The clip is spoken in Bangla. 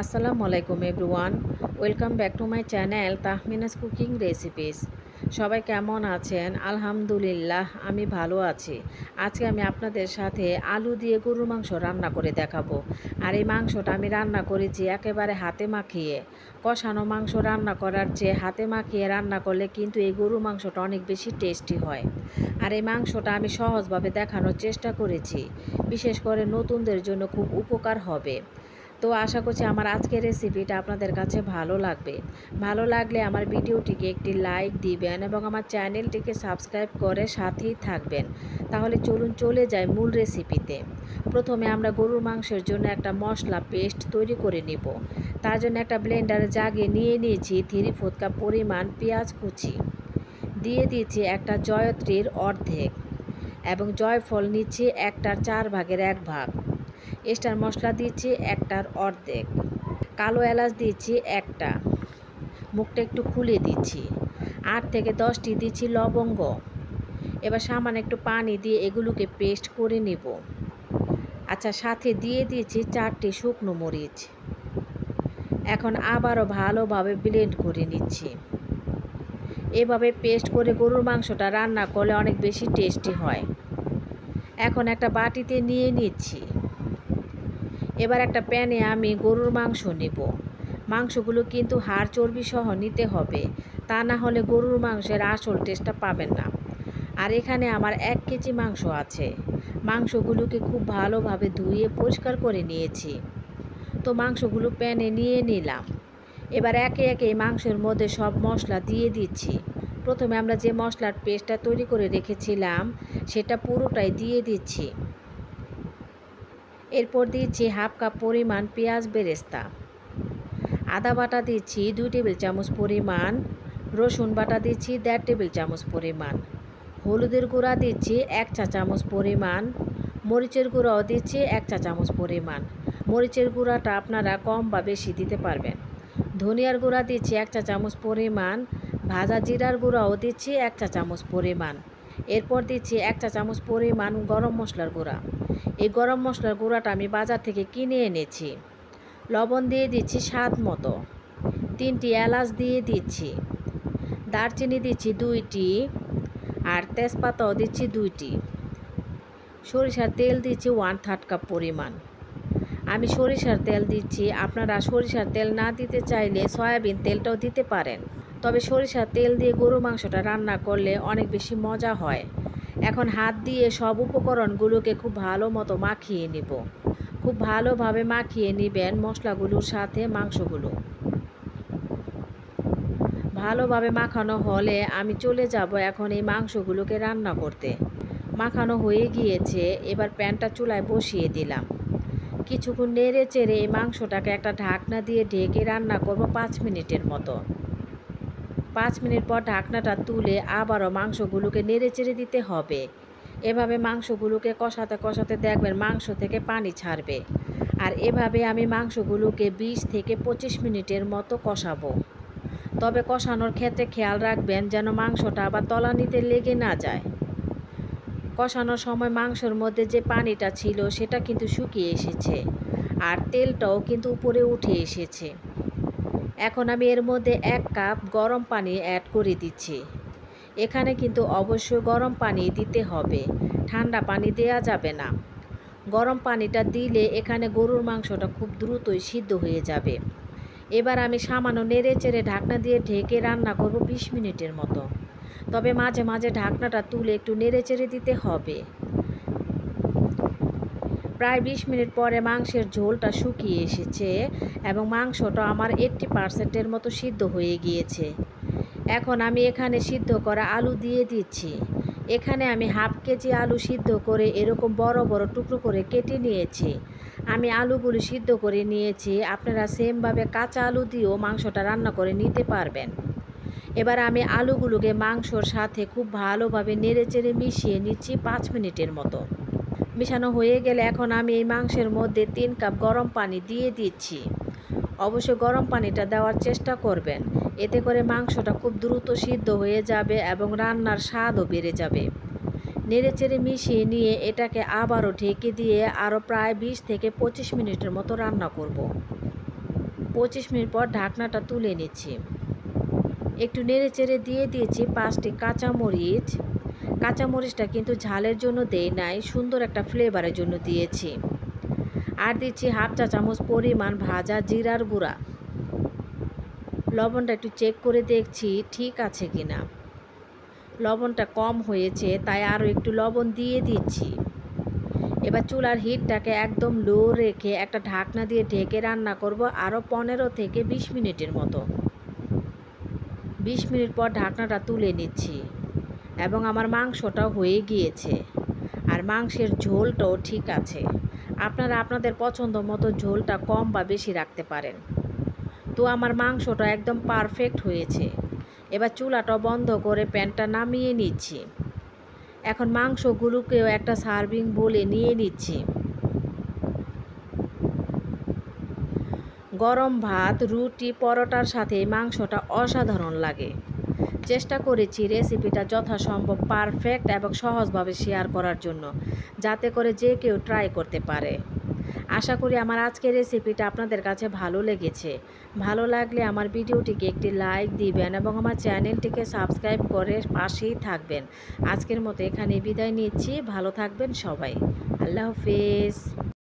আসসালামু আলাইকুম everyone. Welcome back to my channel Tahmina's cooking recipes. সবাই কেমন আছেন? আলহামদুলিল্লাহ আমি ভালো আছি। আজকে আমি আপনাদের সাথে আলু দিয়ে গরুর মাংস রান্না করে দেখাবো। আর এই মাংসটা আমি রান্না করেছি একেবারে হাতে মাখিয়ে। কষানো মাংস রান্না করার চেয়ে হাতে মাখিয়ে রান্না করলে কিন্তু এই গরুর মাংসটা অনেক বেশি টেস্টি হয়। আর এই মাংসটা আমি সহজভাবে দেখানোর চেষ্টা করেছি, বিশেষ করে নতুনদের জন্য খুব উপকার হবে। তো আশা করছি আমার আজকের রেসিপিটা আপনাদের কাছে ভালো লাগবে। ভালো লাগলে আমার ভিডিওটিকে একটি লাইক দিবেন এবং আমার চ্যানেলটিকে সাবস্ক্রাইব করে সাথেই থাকবেন। তাহলে চলুন চলে যাই মূল রেসিপিতে। প্রথমে আমরা গরুর মাংসের জন্য একটা মশলা পেস্ট তৈরি করে নিব। তার জন্য একটা ব্লেন্ডারে জাগে নিয়ে নিয়েছি 3/4 কাপ পরিমাণ পেঁয়াজ কুচি। দিয়ে দিয়েছি একটা জয়ত্রীর অর্ধেক এবং জয়ফল নিচ্ছি 1/4 ভাগ। স্টার মশলা দিচ্ছি 1/2, কালো এলাচ দিচ্ছি 1টা, মুখটা একটু খুলে দিচ্ছি, 8 থেকে 10টি দিচ্ছি লবঙ্গ। এবার সামান্য একটু পানি দিয়ে এগুলোকে পেস্ট করে নিব। আচ্ছা, সাথে দিয়ে দিয়েছি 4টি শুকনো মরিচ। এখন আবারও ভালোভাবে ব্লেন্ড করে নিচ্ছি। এভাবে পেস্ট করে গরুর মাংসটা রান্না করলে অনেক বেশি টেস্টি হয়। এখন একটা বাটিতে নিয়ে নিচ্ছি। এবার একটা প্যানে আমি গরুর মাংস নেব। মাংসগুলো কিন্তু হাড় চর্বি সহ নিতে হবে, তা না হলে গরুর মাংসের আসল টেস্টটা পাবেন না। আর এখানে আমার 1 কেজি মাংস আছে। মাংসগুলোকে খুব ভালোভাবে ধুয়ে পরিষ্কার করে নিয়েছি। তো মাংসগুলো প্যানে নিয়ে নিলাম। এবার একে একে এই মাংসের মধ্যে সব মশলা দিয়ে দিচ্ছি। প্রথমে আমরা যে মশলার পেস্টটা তৈরি করে রেখেছিলাম সেটা পুরোটাই দিয়ে দিচ্ছি। এরপর দিচ্ছি 1/2 কাপ পরিমাণ পেঁয়াজ বেরেস্তা। আদা বাটা দিচ্ছি 2 টেবিল চামচ পরিমাণ, রসুন বাটা দিচ্ছি 1.5 টেবিল চামচ পরিমাণ, হলুদের গুঁড়া দিচ্ছি 1 চা চামচ পরিমাণ, মরিচের গুঁড়াও দিচ্ছি 1 চা চামচ পরিমাণ। মরিচের গুঁড়াটা আপনারা কম বা বেশি দিতে পারবেন। ধনিয়ার গুঁড়া দিচ্ছি 1 চা চামচ পরিমাণ, ভাজা জিরার গুঁড়াও দিচ্ছি 1 চা চামচ পরিমাণ। এরপর দিচ্ছি 1 চা চামচ পরিমাণ গরম মশলার গুঁড়া। এই গরম মশলার গুঁড়াটা আমি বাজার থেকে কিনে এনেছি। লবণ দিয়ে দিচ্ছি স্বাদ মতো, 3টি এলাচ দিয়ে দিচ্ছি, দারচিনি দিচ্ছি 2টি, আর তেজপাতাও দিচ্ছি 2টি। সরিষার তেল দিচ্ছি 1/3 কাপ পরিমাণ। আমি সরিষার তেল দিচ্ছি, আপনারা সরিষার তেল না দিতে চাইলে সয়াবিন তেলটাও দিতে পারেন। তবে সরিষার তেল দিয়ে গরু মাংসটা রান্না করলে অনেক বেশি মজা হয়। এখন হাত দিয়ে সব উপকরণগুলোকে খুব ভালো মতো মাখিয়ে নিব। খুব ভালোভাবে মাখিয়ে নেবেন মশলাগুলোর সাথে মাংসগুলো। ভালোভাবে মাখানো হলে আমি চলে যাব এখন এই মাংসগুলোকে রান্না করতে। মাখানো হয়ে গিয়েছে, এবার প্যানটা চুলায় বসিয়ে দিলাম। কিছুক্ষণ নেড়ে চেড়ে এই মাংসটাকে একটা ঢাকনা দিয়ে ঢেকে রান্না করব 5 মিনিটের মতো। 5 মিনিট পর ঢাকনাটা তুলে আবারও মাংসগুলোকে নেড়ে চেড়ে দিতে হবে। এভাবে মাংসগুলোকে কষাতে কষাতে দেখবেন মাংস থেকে পানি ছাড়বে। আর এভাবে আমি মাংসগুলোকে 20 থেকে 25 মিনিটের মতো কষাবো। তবে কষানোর ক্ষেত্রে খেয়াল রাখবেন যেন মাংসটা আবার তলানিতে লেগে না যায়। কষানোর সময় মাংসের মধ্যে যে পানিটা ছিল সেটা কিন্তু শুকিয়ে এসেছে, আর তেলটাও কিন্তু উপরে উঠে এসেছে। এখন আমি এর মধ্যে 1 কাপ গরম পানি অ্যাড করে দিচ্ছি। এখানে কিন্তু অবশ্যই গরম পানি দিতে হবে, ঠান্ডা পানি দেওয়া যাবে না। গরম পানিটা দিলে এখানে গরুর মাংসটা খুব দ্রুতই সিদ্ধ হয়ে যাবে। এবার আমি সামান্য নেড়ে চেড়ে ঢাকনা দিয়ে ঢেকে রান্না করব 20 মিনিটের মতো। তবে মাঝে মাঝে ঢাকনাটা তুলে একটু নেড়ে চেড়ে দিতে হবে। প্রায় 20 মিনিট পরে মাংসের ঝোলটা শুকিয়ে এসেছে এবং মাংসটা আমার 80% মতো সিদ্ধ হয়ে গিয়েছে। এখন আমি এখানে সিদ্ধ করা আলু দিয়ে দিচ্ছি। এখানে আমি 1/2 কেজি আলু সিদ্ধ করে এরকম বড় বড় টুকরো করে কেটে নিয়েছি। আমি আলুগুলো সিদ্ধ করে নিয়েছি, আপনারা সেমভাবে কাঁচা আলু দিয়েও মাংসটা রান্না করে নিতে পারবেন। এবার আমি আলুগুলোকে মাংসর সাথে খুব ভালোভাবে নেড়ে চেড়ে মিশিয়ে নিচ্ছি 5 মিনিটের মতো। মিশানো হয়ে গেলে এখন আমি এই মাংসের মধ্যে 3 কাপ গরম পানি দিয়ে দিচ্ছি। অবশ্যই গরম পানিটা দেওয়ার চেষ্টা করবেন, এতে করে মাংসটা খুব দ্রুত সিদ্ধ হয়ে যাবে এবং রান্নার স্বাদও বেড়ে যাবে। নেড়েচেড়ে মিশিয়ে নিয়ে এটাকে আবারও ঢেকে দিয়ে আরও প্রায় 20 থেকে 25 মিনিটের মতো রান্না করব। 25 মিনিট পর ঢাকনাটা তুলে নিচ্ছি। একটু নেড়েচেড়ে দিয়ে দিয়েছি 5টি কাঁচামরিচ। কাঁচামরিচটা কিন্তু ঝালের জন্য দেই নাই, সুন্দর একটা ফ্লেভারের জন্য দিয়েছি। আর দিচ্ছি হাফ চা চামচ পরিমাণ ভাজা জিরার গুঁড়া। লবণটা একটু চেক করে দেখছি ঠিক আছে কিনা। লবণটা কম হয়েছে, তাই আরও একটু লবণ দিয়ে দিচ্ছি। এবার চুলার হিটটাকে একদম লো রেখে একটা ঢাকনা দিয়ে ঢেকে রান্না করব আরও 15 থেকে 20 মিনিটের মতো। 20 মিনিট পর ঢাকনাটা তুলে নিচ্ছি এবং আমার মাংসটাও হয়ে গিয়েছে। আর মাংসের ঝোলটাও ঠিক আছে। আপনারা আপনাদের পছন্দ মতো ঝোলটা কম বা বেশি রাখতে পারেন। তো আমার মাংসটা একদম পারফেক্ট হয়েছে। এবার চুলাটা বন্ধ করে প্যানটা নামিয়ে নিচ্ছি। এখন মাংসগুলোকেও একটা সার্ভিং বোলে নিয়ে নিচ্ছি। গরম ভাত, রুটি, পরোটার সাথে এই মাংসটা অসাধারণ লাগে। চেষ্টা করেছি রেসিপিটা যথাসম্ভব পারফেক্ট এবং সহজভাবে শেয়ার করার জন্য, যাতে করে যে কেউ ট্রাই করতে পারে। আশা করি আমার আজকের রেসিপিটা আপনাদের কাছে ভালো লেগেছে। ভালো লাগলে আমার ভিডিওটিকে একটি লাইক দিবেন এবং আমার চ্যানেলটিকে সাবস্ক্রাইব করে পাশেই থাকবেন। আজকের মতো এখানে বিদায় নিচ্ছি। ভালো থাকবেন সবাই। আল্লাহ হাফেজ।